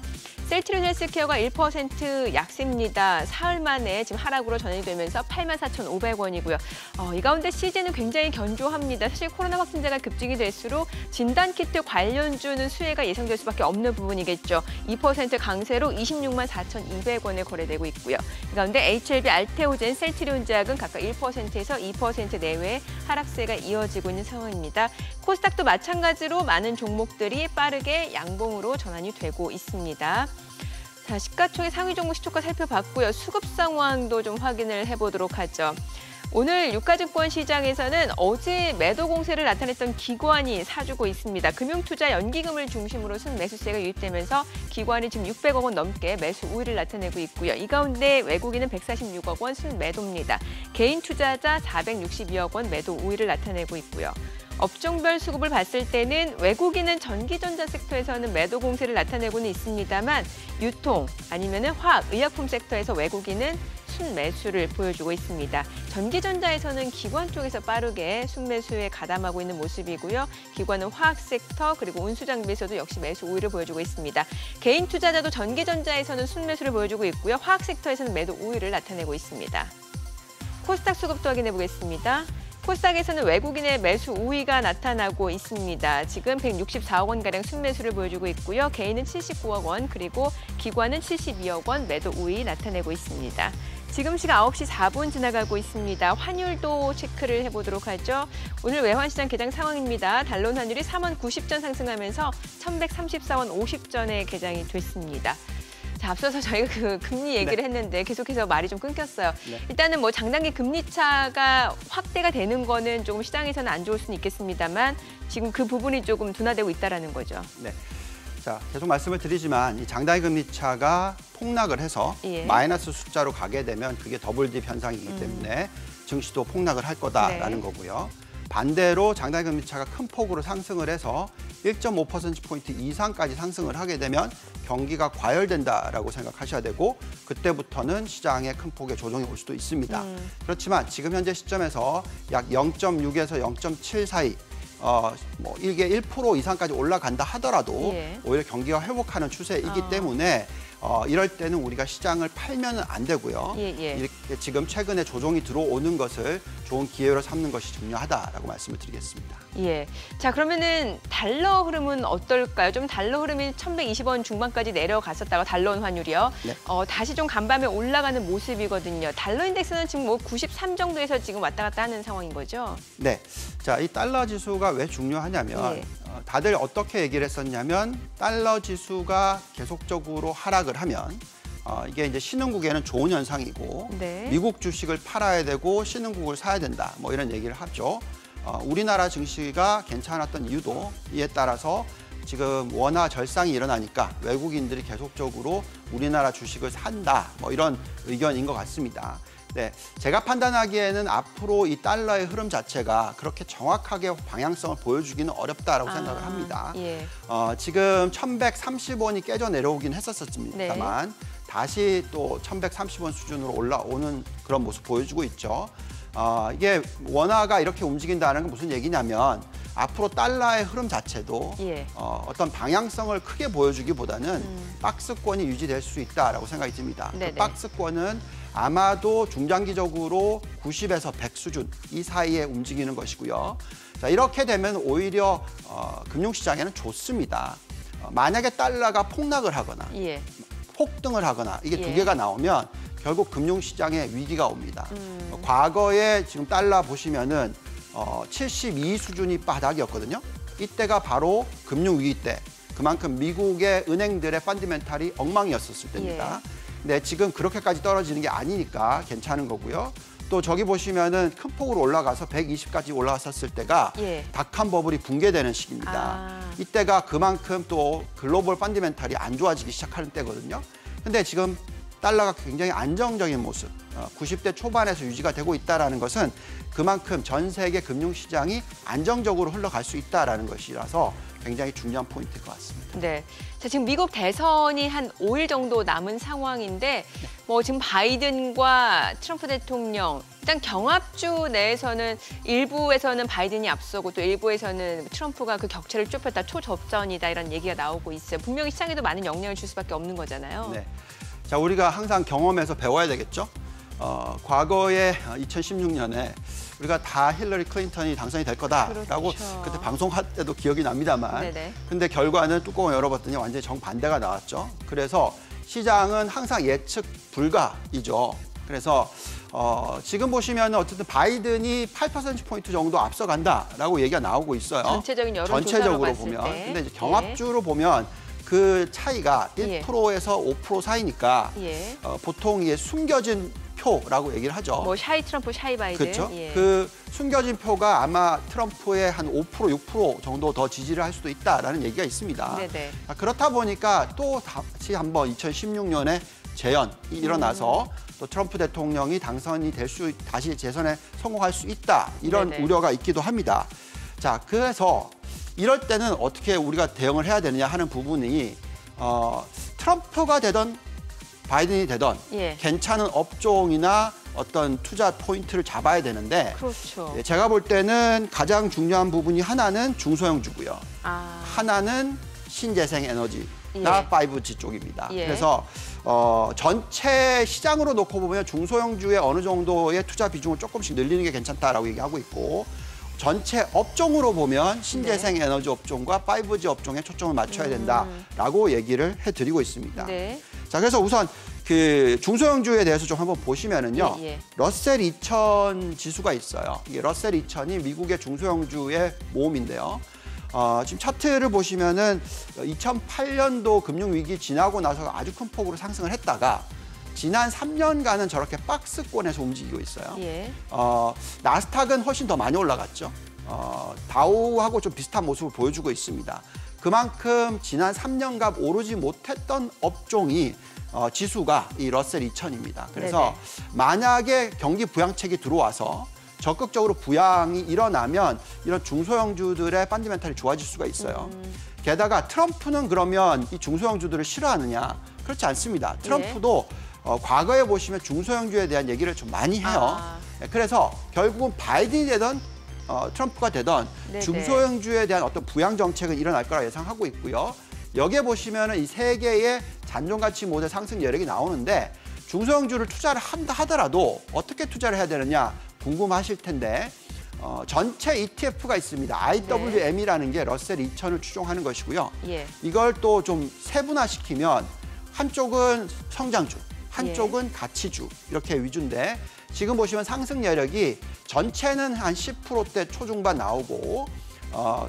셀트리온 헬스케어가 1% 약세입니다. 사흘 만에 지금 하락으로 전환이 되면서 84,500원이고요. 이 가운데 CJ는 굉장히 견조합니다. 사실 코로나 확진자가 급증이 될수록 진단키트 관련주는 수혜가 예상될 수밖에 없는 부분이겠죠. 2% 강세로 264,200원에 거래되고 있고요. 이 가운데 HLB, 알테오젠, 셀트리온 제약은 각각 1%에서 2% 내외의 하락세가 이어지고 있는 상황입니다. 코스닥도 마찬가지로 많은 종목들이 빠르게 양봉으로 전환이 되고 있습니다. 자, 시가총액 상위 종목 시초가 살펴봤고요. 수급 상황도 좀 확인을 해보도록 하죠. 오늘 유가증권 시장에서는 어제 매도 공세를 나타냈던 기관이 사주고 있습니다. 금융투자 연기금을 중심으로 순매수세가 유입되면서 기관이 지금 600억 원 넘게 매수 우위를 나타내고 있고요. 이 가운데 외국인은 146억 원 순매도입니다. 개인 투자자 462억 원 매도 우위를 나타내고 있고요. 업종별 수급을 봤을 때는 외국인은 전기전자 섹터에서는 매도 공세를 나타내고는 있습니다만 유통 아니면은 화학, 의약품 섹터에서 외국인은 순매수를 보여주고 있습니다. 전기전자에서는 기관 쪽에서 빠르게 순매수에 가담하고 있는 모습이고요. 기관은 화학 섹터 그리고 운수장비에서도 역시 매수 우위를 보여주고 있습니다. 개인 투자자도 전기전자에서는 순매수를 보여주고 있고요. 화학 섹터에서는 매도 우위를 나타내고 있습니다. 코스닥 수급도 확인해 보겠습니다. 코스닥에서는 외국인의 매수 우위가 나타나고 있습니다. 지금 164억 원가량 순매수를 보여주고 있고요. 개인은 79억 원, 그리고 기관은 72억 원 매도 우위 나타내고 있습니다. 지금 시각 9시 4분 지나가고 있습니다. 환율도 체크를 해보도록 하죠. 오늘 외환시장 개장 상황입니다. 달러 환율이 4만 90전 상승하면서 1,134원 50전에 개장이 됐습니다. 자, 앞서서 저희가 그 금리 얘기를 했는데 계속해서 말이 좀 끊겼어요. 일단은 뭐 장단기 금리 차가 확대가 되는 거는 조금 시장에서는 안 좋을 수는 있겠습니다만 지금 그 부분이 조금 둔화되고 있다라는 거죠. 네. 자, 계속 말씀을 드리지만 이 장단기 금리 차가 폭락을 해서 마이너스 숫자로 가게 되면 그게 더블딥 현상이기 때문에 증시도 폭락을 할 거다라는 거고요. 반대로 장단기 금리 차가 큰 폭으로 상승을 해서 1.5%포인트 이상까지 상승을 하게 되면 경기가 과열된다라고 생각하셔야 되고 그때부터는 시장에 큰 폭의 조정이 올 수도 있습니다. 그렇지만 지금 현재 시점에서 약 0.6에서 0.7 사이 이게 1% 이상까지 올라간다 하더라도 오히려 경기가 회복하는 추세이기 때문에 이럴 때는 우리가 시장을 팔면 안 되고요. 이렇게 지금 최근에 조정이 들어오는 것을 좋은 기회로 삼는 것이 중요하다라고 말씀을 드리겠습니다. 예. 자, 그러면은 달러 흐름은 어떨까요? 좀 달러 흐름이 1,120원 중반까지 내려갔었다가 달러 원 환율이요. 다시 좀 간밤에 올라가는 모습이거든요. 달러 인덱스는 지금 뭐 93 정도에서 지금 왔다 갔다 하는 상황인 거죠? 네. 자, 이 달러 지수가 왜 중요하냐면 다들 어떻게 얘기를 했었냐면 달러 지수가 계속적으로 하락을 하면 이게 이제 신흥국에는 좋은 현상이고 미국 주식을 팔아야 되고 신흥국을 사야 된다. 뭐 이런 얘기를 하죠. 우리나라 증시가 괜찮았던 이유도 이에 따라서 지금 원화 절상이 일어나니까 외국인들이 계속적으로 우리나라 주식을 산다. 뭐 이런 의견인 것 같습니다. 네, 제가 판단하기에는 앞으로 이 달러의 흐름 자체가 그렇게 정확하게 방향성을 보여주기는 어렵다라고 생각을 합니다. 지금 1,130원이 깨져 내려오긴 했었습니다만 다시 또 1,130원 수준으로 올라오는 그런 모습 보여주고 있죠. 이게 원화가 이렇게 움직인다는 건 무슨 얘기냐면 앞으로 달러의 흐름 자체도 예. 어떤 방향성을 크게 보여주기보다는 박스권이 유지될 수 있다라고 생각이 듭니다. 그 네네. 박스권은 아마도 중장기적으로 90에서 100 수준 이 사이에 움직이는 것이고요. 자, 이렇게 되면 오히려 금융시장에는 좋습니다. 만약에 달러가 폭락을 하거나 예. 폭등을 하거나 이게 두 예. 개가 나오면 결국 금융시장에 위기가 옵니다. 과거에 지금 달러 보시면은 72 수준이 바닥이었거든요. 이때가 바로 금융위기 때 그만큼 미국의 은행들의 펀더멘탈이 엉망이었었을 때입니다. 근데 지금 그렇게까지 떨어지는 게 아니니까 괜찮은 거고요. 또 저기 보시면은 큰 폭으로 올라가서 120까지 올라갔었을 때가 예. 닷컴 버블이 붕괴되는 시기입니다. 아. 이때가 그만큼 또 글로벌 펀더멘탈이 안 좋아지기 시작하는 때거든요. 근데 지금 달러가 굉장히 안정적인 모습, 90대 초반에서 유지가 되고 있다는 것은 그만큼 전 세계 금융시장이 안정적으로 흘러갈 수 있다는 것이라서 굉장히 중요한 포인트일 것 같습니다. 네. 자, 지금 미국 대선이 한 5일 정도 남은 상황인데 뭐 지금 바이든과 트럼프 대통령 일단 경합주 내에서는 일부에서는 바이든이 앞서고 또 일부에서는 트럼프가 그 격차를 좁혔다 초접전이다 이런 얘기가 나오고 있어요. 분명히 시장에도 많은 영향을 줄 수밖에 없는 거잖아요. 네. 자, 우리가 항상 경험에서 배워야 되겠죠. 과거에 2016년에 우리가 다 힐러리 클린턴이 당선이 될 거다라고 그렇죠. 그때 방송할 때도 기억이 납니다만 네네. 근데 결과는 뚜껑을 열어봤더니 완전히 정반대가 나왔죠. 그래서 시장은 항상 예측 불가이죠. 그래서 지금 보시면 어쨌든 바이든이 8%포인트 정도 앞서간다라고 얘기가 나오고 있어요. 전체적인 여론조사로 전체적으로 봤을 보면. 때. 근데 이제 경합주로 보면 그 차이가 예. 1%에서 5% 사이니까 예. 보통 이게 숨겨진 표라고 얘기를 하죠. 뭐 샤이 트럼프, 샤이 바이든. 그렇죠. 예. 그 숨겨진 표가 아마 트럼프의 한 5%, 6% 정도 더 지지를 할 수도 있다라는 얘기가 있습니다. 네네. 그렇다 보니까 또 다시 한번 2016년에 재연이 일어나서 또 트럼프 대통령이 당선이 될 수, 다시 재선에 성공할 수 있다 이런 네네. 우려가 있기도 합니다. 자, 그래서 이럴 때는 어떻게 우리가 대응을 해야 되느냐 하는 부분이 트럼프가 되던 바이든이 되던 예. 괜찮은 업종이나 어떤 투자 포인트를 잡아야 되는데 그렇죠. 제가 볼 때는 가장 중요한 부분이 하나는 중소형주고요. 아. 하나는 신재생 에너지나 예. 5G 쪽입니다. 예. 그래서 전체 시장으로 놓고 보면 중소형주의 어느 정도의 투자 비중을 조금씩 늘리는 게 괜찮다라고 얘기하고 있고 전체 업종으로 보면 신재생 에너지 업종과 5G 업종에 초점을 맞춰야 된다라고 얘기를 해드리고 있습니다. 네. 자, 그래서 우선 그 중소형주에 대해서 좀 한번 보시면은요. 예, 예. 러셀 2000 지수가 있어요. 이게 러셀 2000이 미국의 중소형주의 모음인데요. 지금 차트를 보시면은 2008년도 금융위기 지나고 나서 아주 큰 폭으로 상승을 했다가 지난 3년간은 저렇게 박스권에서 움직이고 있어요. 예. 나스닥은 훨씬 더 많이 올라갔죠. 다우하고 좀 비슷한 모습을 보여주고 있습니다. 그만큼 지난 3년간 오르지 못했던 업종이 지수가 이 러셀 2000입니다. 그래서 만약에 경기 부양책이 들어와서 적극적으로 부양이 일어나면 이런 중소형주들의 펀더멘탈이 좋아질 수가 있어요. 게다가 트럼프는 그러면 이 중소형주들을 싫어하느냐? 그렇지 않습니다. 트럼프도 과거에 보시면 중소형주에 대한 얘기를 좀 많이 해요. 그래서 결국은 바이든이 되던 트럼프가 되던 네네. 중소형주에 대한 어떤 부양 정책은 일어날 거라 예상하고 있고요. 여기에 보시면 이 세 개의 잔존가치 모델 상승 여력이 나오는데 중소형주를 투자를 한다 하더라도 어떻게 투자를 해야 되느냐 궁금하실 텐데 전체 ETF가 있습니다. IWM이라는 게 러셀 2000을 추종하는 것이고요. 예. 이걸 또 좀 세분화시키면 한쪽은 성장주, 한쪽은 가치주 이렇게 위주인데 지금 보시면 상승 여력이 전체는 한 10%대 초중반 나오고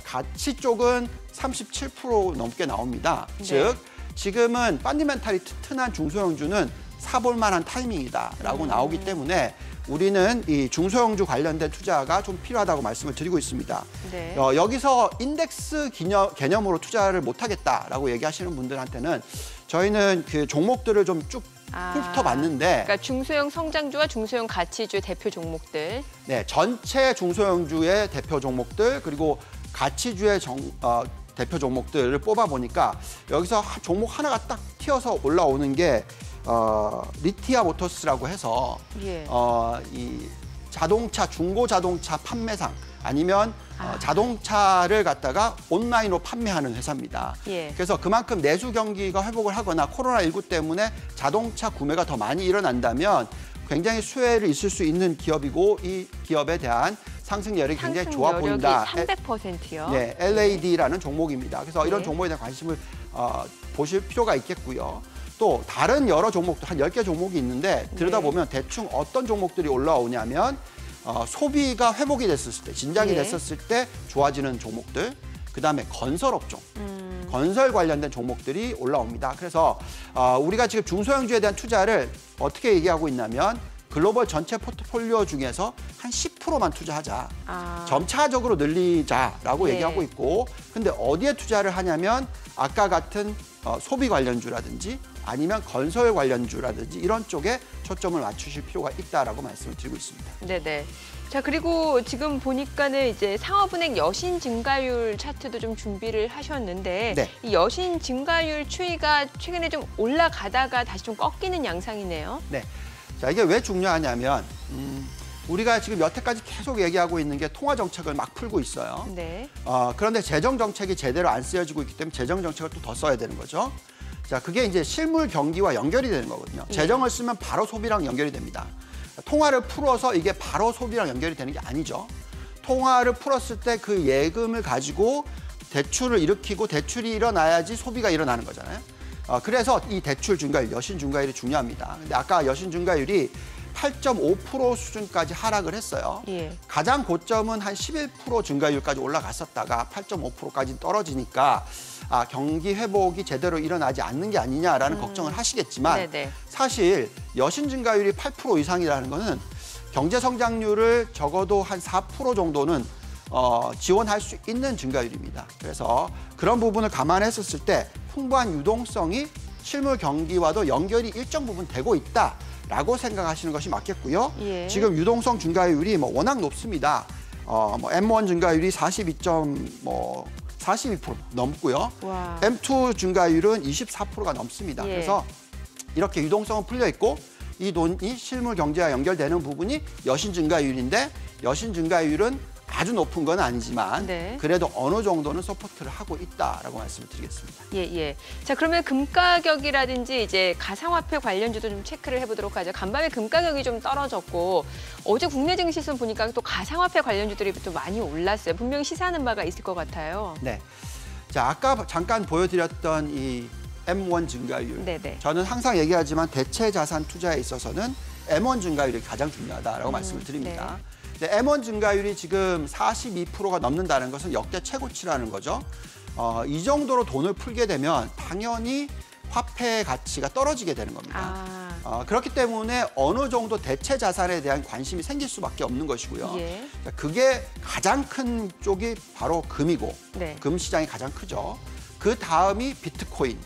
가치 쪽은 37% 넘게 나옵니다. 네. 즉 지금은 펀더멘탈이 튼튼한 중소형주는 사볼 만한 타이밍이다라고 나오기 때문에 우리는 이 중소형주 관련된 투자가 좀 필요하다고 말씀을 드리고 있습니다. 네. 여기서 인덱스 개념으로 투자를 못하겠다라고 얘기하시는 분들한테는 저희는 그 종목들을 좀 쭉 훑어봤는데 그러니까 중소형 성장주와 중소형 가치주 대표 종목들. 네, 전체 중소형주의 대표 종목들 그리고 가치주의 대표 종목들을 뽑아보니까 여기서 종목 하나가 딱 튀어서 올라오는 게 리티아 모터스라고 해서 예. 자동차, 중고 자동차 판매상 아니면 자동차를 갖다가 온라인으로 판매하는 회사입니다. 예. 그래서 그만큼 내수 경기가 회복을 하거나 코로나19 때문에 자동차 구매가 더 많이 일어난다면 굉장히 수혜를 있을 수 있는 기업이고 이 기업에 대한 상승 여력이 굉장히 좋아 보인다. 300%요. 네, LAD라는 종목입니다. 그래서 이런 네. 종목에 대한 관심을 보실 필요가 있겠고요. 또 다른 여러 종목도 한 10개 종목이 있는데 들여다보면 대충 어떤 종목들이 올라오냐면 소비가 회복이 됐었을 때, 진작이 예. 됐었을 때 좋아지는 종목들, 그다음에 건설업종, 건설 관련된 종목들이 올라옵니다. 그래서 우리가 지금 중소형주에 대한 투자를 어떻게 얘기하고 있냐면 글로벌 전체 포트폴리오 중에서 한 10%만 투자하자. 점차적으로 늘리자라고 예. 얘기하고 있고 근데 어디에 투자를 하냐면 아까 같은 소비 관련주라든지 아니면 건설 관련주라든지 이런 쪽에 초점을 맞추실 필요가 있다라고 말씀을 드리고 있습니다. 네네. 자, 그리고 지금 보니까는 이제 상업은행 여신 증가율 차트도 좀 준비를 하셨는데 네. 이 여신 증가율 추이가 최근에 좀 올라가다가 다시 좀 꺾이는 양상이네요. 네. 자, 이게 왜 중요하냐면 우리가 지금 여태까지 계속 얘기하고 있는 게 통화 정책을 막 풀고 있어요. 네. 그런데 재정 정책이 제대로 안 쓰여지고 있기 때문에 재정 정책을 또 더 써야 되는 거죠. 자, 그게 이제 실물 경기와 연결이 되는 거거든요. 예. 재정을 쓰면 바로 소비랑 연결이 됩니다. 통화를 풀어서 이게 바로 소비랑 연결이 되는 게 아니죠. 통화를 풀었을 때 그 예금을 가지고 대출을 일으키고 대출이 일어나야지 소비가 일어나는 거잖아요. 그래서 이 대출 증가율, 여신 증가율이 중요합니다. 근데 아까 여신 증가율이 8.5% 수준까지 하락을 했어요. 예. 가장 고점은 한 11% 증가율까지 올라갔었다가 8.5%까지 떨어지니까 경기 회복이 제대로 일어나지 않는 게 아니냐라는 걱정을 하시겠지만 네네. 사실 여신 증가율이 8% 이상이라는 거는 경제 성장률을 적어도 한 4% 정도는 지원할 수 있는 증가율입니다. 그래서 그런 부분을 감안했었을 때 풍부한 유동성이 실물 경기와도 연결이 일정 부분 되고 있다라고 생각하시는 것이 맞겠고요. 예. 지금 유동성 증가율이 워낙 높습니다. M1 증가율이 42% 넘고요. 와. M2 증가율은 24%가 넘습니다. 예. 그래서 이렇게 유동성은 풀려 있고 이 돈이 실물 경제와 연결되는 부분이 여신 증가율인데 여신 증가율은 아주 높은 건 아니지만 네. 그래도 어느 정도는 서포트를 하고 있다라고 말씀을 드리겠습니다. 예, 예. 자, 그러면 금 가격이라든지 이제 가상화폐 관련주도 좀 체크를 해보도록 하죠. 간밤에 금 가격이 좀 떨어졌고 어제 국내 증시에서 보니까 또 가상화폐 관련주들이 또 많이 올랐어요. 분명히 시사하는 바가 있을 것 같아요. 네. 자, 아까 잠깐 보여드렸던 이 M1 증가율. 네네. 저는 항상 얘기하지만 대체 자산 투자에 있어서는 M1 증가율이 가장 중요하다라고 말씀을 드립니다. 네. 근데 M1 증가율이 지금 42%가 넘는다는 것은 역대 최고치라는 거죠. 이 정도로 돈을 풀게 되면 당연히 화폐 가치가 떨어지게 되는 겁니다. 그렇기 때문에 어느 정도 대체 자산에 대한 관심이 생길 수밖에 없는 것이고요. 예. 그게 가장 큰 쪽이 바로 금이고 네. 금 시장이 가장 크죠. 그 다음이 비트코인,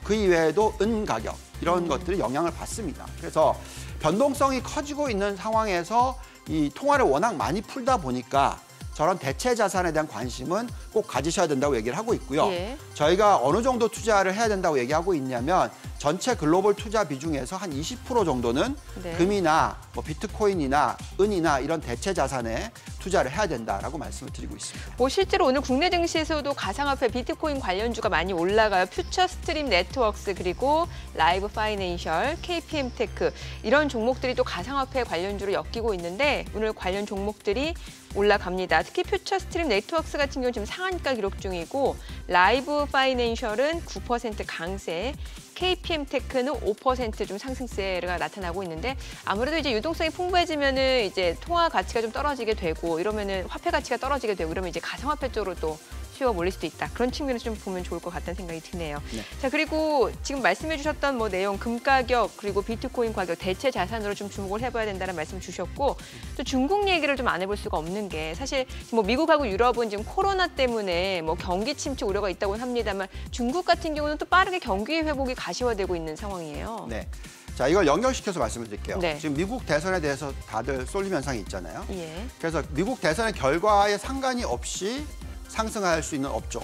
그 이외에도 은 가격 이런 것들이 영향을 받습니다. 그래서 변동성이 커지고 있는 상황에서 이 통화를 워낙 많이 풀다 보니까 저런 대체 자산에 대한 관심은 꼭 가지셔야 된다고 얘기를 하고 있고요. 예. 저희가 어느 정도 투자를 해야 된다고 얘기하고 있냐면 전체 글로벌 투자 비중에서 한 20% 정도는 네. 금이나 비트코인이나 은이나 이런 대체 자산에 투자를 해야 된다라고 말씀을 드리고 있습니다. 실제로 오늘 국내 증시에서도 가상화폐 비트코인 관련주가 많이 올라가요. 퓨처 스트림 네트워크스 그리고 라이브 파이낸셜, KPM 테크 이런 종목들이 또 가상화폐 관련주로 엮이고 있는데 오늘 관련 종목들이 올라갑니다. 특히 퓨처 스트림 네트워크스 같은 경우는 지금 상한가 기록 중이고 라이브 파이낸셜은 9% 강세, KPM 테크는 5% 좀 상승세가 나타나고 있는데 아무래도 이제 유동성이 풍부해지면은 이제 통화 가치가 좀 떨어지게 되고 이러면은 화폐 가치가 떨어지게 되고 이러면 이제 가상화폐 쪽으로 또 수요가 몰릴 수도 있다. 그런 측면에서 좀 보면 좋을 것 같다는 생각이 드네요. 네. 자, 그리고 지금 말씀해 주셨던 내용 금 가격 그리고 비트코인 가격 대체 자산으로 좀 주목을 해봐야 된다는 말씀 주셨고 또 중국 얘기를 좀 안 해볼 수가 없는 게 사실 미국하고 유럽은 지금 코로나 때문에 경기 침체 우려가 있다고는 합니다만 중국 같은 경우는 또 빠르게 경기 회복이 가시화되고 있는 상황이에요. 네. 자, 이걸 연결시켜서 말씀을 드릴게요. 네. 지금 미국 대선에 대해서 다들 쏠림 현상이 있잖아요. 예. 그래서 미국 대선의 결과에 상관이 없이 상승할 수 있는 업종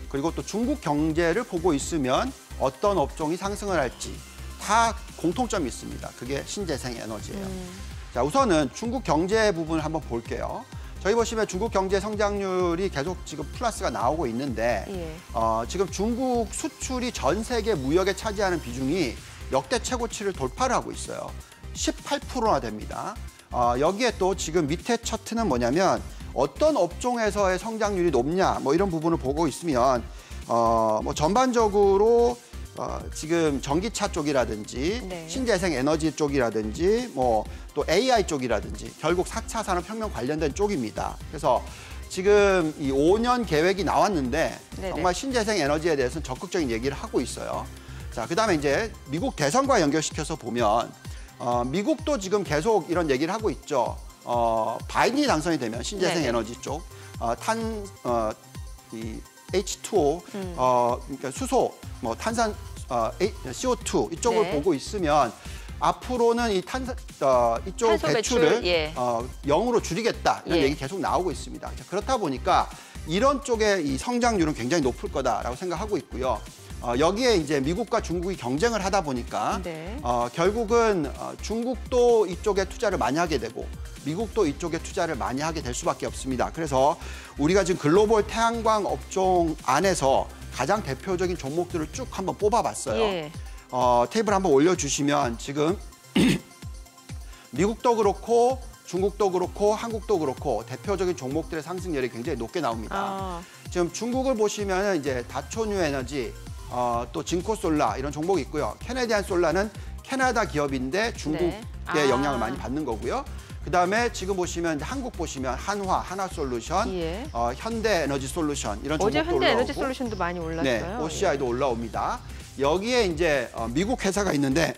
그리고 또 중국 경제를 보고 있으면 어떤 업종이 상승을 할지 다 공통점이 있습니다. 그게 신재생 에너지예요. 자, 우선은 중국 경제 부분을 한번 볼게요. 저희 보시면 중국 경제 성장률이 계속 지금 플러스가 나오고 있는데 지금 중국 수출이 전 세계 무역에 차지하는 비중이 역대 최고치를 돌파를 하고 있어요. 18%나 됩니다. 여기에 또 지금 밑에 차트는 뭐냐면 어떤 업종에서의 성장률이 높냐 뭐 이런 부분을 보고 있으면 뭐 전반적으로 지금 전기차 쪽이라든지 신재생 에너지 쪽이라든지 뭐 또 AI 쪽이라든지 결국 4차 산업혁명 관련된 쪽입니다. 그래서 지금 이 5년 계획이 나왔는데 정말 신재생 에너지에 대해서는 적극적인 얘기를 하고 있어요. 자, 그다음에 이제 미국 대선과 연결시켜서 보면 미국도 지금 계속 이런 얘기를 하고 있죠. 바이든이 당선이 되면 신재생 에너지 쪽 이 H2O 그러니까 수소 뭐 탄산 CO2 이쪽을 보고 있으면 앞으로는 이 이쪽 배출을 0으로 줄이겠다 이런 얘기 계속 나오고 있습니다. 그렇다 보니까 이런 쪽의 이 성장률은 굉장히 높을 거다라고 생각하고 있고요. 여기에 이제 미국과 중국이 경쟁을 하다 보니까 결국은 중국도 이쪽에 투자를 많이 하게 되고 미국도 이쪽에 투자를 많이 하게 될 수밖에 없습니다. 그래서 우리가 지금 글로벌 태양광 업종 안에서 가장 대표적인 종목들을 쭉 한번 뽑아봤어요. 테이블 한번 올려주시면 지금 미국도 그렇고 중국도 그렇고 한국도 그렇고 대표적인 종목들의 상승률이 굉장히 높게 나옵니다. 지금 중국을 보시면 이제 다초뉴 에너지, 또 진코솔라 이런 종목이 있고요. 캐네디안 솔라는 캐나다 기업인데 중국의 영향을 많이 받는 거고요. 그다음에 지금 보시면 한국 보시면 한화솔루션, 현대에너지솔루션 이런 종목도 어제 올라오고 현대에너지솔루션도 많이 올랐어요. OCI도 올라옵니다. 여기에 이제 미국 회사가 있는데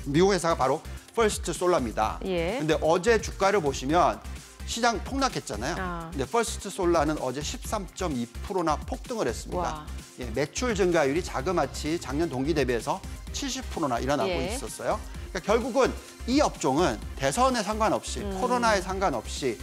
미국 회사가 바로 퍼스트 솔라입니다. 근데 어제 주가를 보시면 시장 폭락했잖아요. 근데 퍼스트 솔라는 어제 13.2%나 폭등을 했습니다. 매출 증가율이 자그마치 작년 동기 대비해서 70%나 일어나고 있었어요. 그러니까 결국은 이 업종은 대선에 상관없이 코로나에 상관없이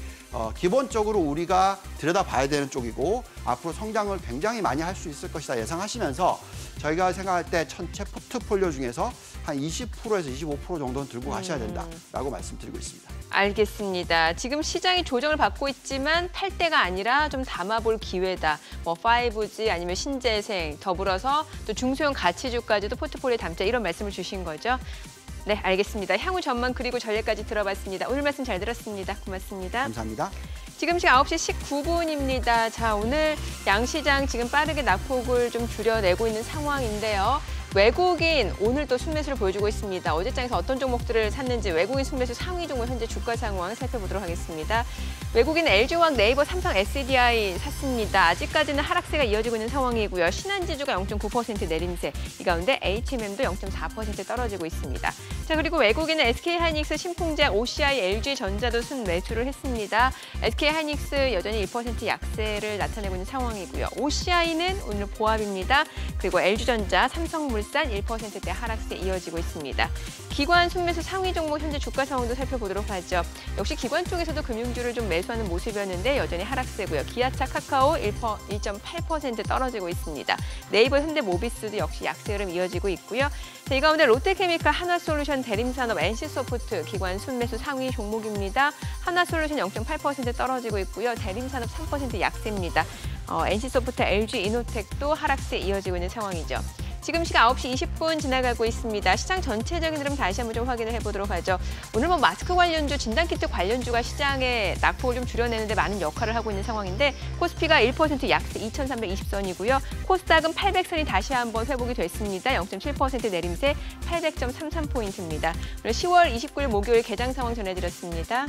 기본적으로 우리가 들여다봐야 되는 쪽이고 앞으로 성장을 굉장히 많이 할 수 있을 것이다 예상하시면서 저희가 생각할 때 전체 포트폴리오 중에서 한 20%에서 25% 정도는 들고 가셔야 된다라고 말씀드리고 있습니다. 알겠습니다. 지금 시장이 조정을 받고 있지만 팔 때가 아니라 좀 담아볼 기회다. 뭐 5G 아니면 신재생 더불어서 또 중소형 가치주까지도 포트폴리오에 담자 이런 말씀을 주신 거죠. 네, 알겠습니다. 향후 전망 그리고 전략까지 들어봤습니다. 오늘 말씀 잘 들었습니다. 고맙습니다. 감사합니다. 지금 시각 9시 19분입니다. 자, 오늘 양시장 지금 빠르게 낙폭을 좀 줄여내고 있는 상황인데요. 외국인 오늘 또 순매수를 보여주고 있습니다. 어제장에서 어떤 종목들을 샀는지 외국인 순매수 상위 종목 현재 주가 상황 살펴보도록 하겠습니다. 외국인 LG화학, 네이버, 삼성, SDI 샀습니다. 아직까지는 하락세가 이어지고 있는 상황이고요. 신한지주가 0.9% 내림세, 이 가운데 HMM도 0.4% 떨어지고 있습니다. 자, 그리고 외국인은 SK하이닉스, 신풍제약, OCI, LG전자도 순매수를 했습니다. SK하이닉스 여전히 1% 약세를 나타내고 있는 상황이고요. OCI는 오늘 보합입니다. 그리고 LG전자, 삼성물산 1%대 하락세 이어지고 있습니다. 기관 순매수 상위 종목 현재 주가 상황도 살펴보도록 하죠. 역시 기관 쪽에서도 금융주를 좀 매수하는 모습이었는데 여전히 하락세고요. 기아차, 카카오 1.8% 떨어지고 있습니다. 네이버, 현대모비스도 역시 약세 흐름 이어지고 있고요. 자, 이 가운데 롯데케미칼, 한화솔루션, 대림산업, NC소프트 기관 순매수 상위 종목입니다. 한화솔루션 0.8% 떨어지고 있고요. 대림산업 3% 약세입니다. NC소프트, LG이노텍도 하락세 이어지고 있는 상황이죠. 지금 시각 9시 20분 지나가고 있습니다. 시장 전체적인 흐름 다시 한번 좀 확인을 해보도록 하죠. 오늘 뭐 마스크 관련주, 진단키트 관련주가 시장의 낙폭을 좀 줄여내는데 많은 역할을 하고 있는 상황인데 코스피가 1% 약세 2,320선이고요. 코스닥은 800선이 다시 한번 회복이 됐습니다. 0.7% 내림세 800.33포인트입니다. 오늘 10월 29일 목요일 개장 상황 전해드렸습니다.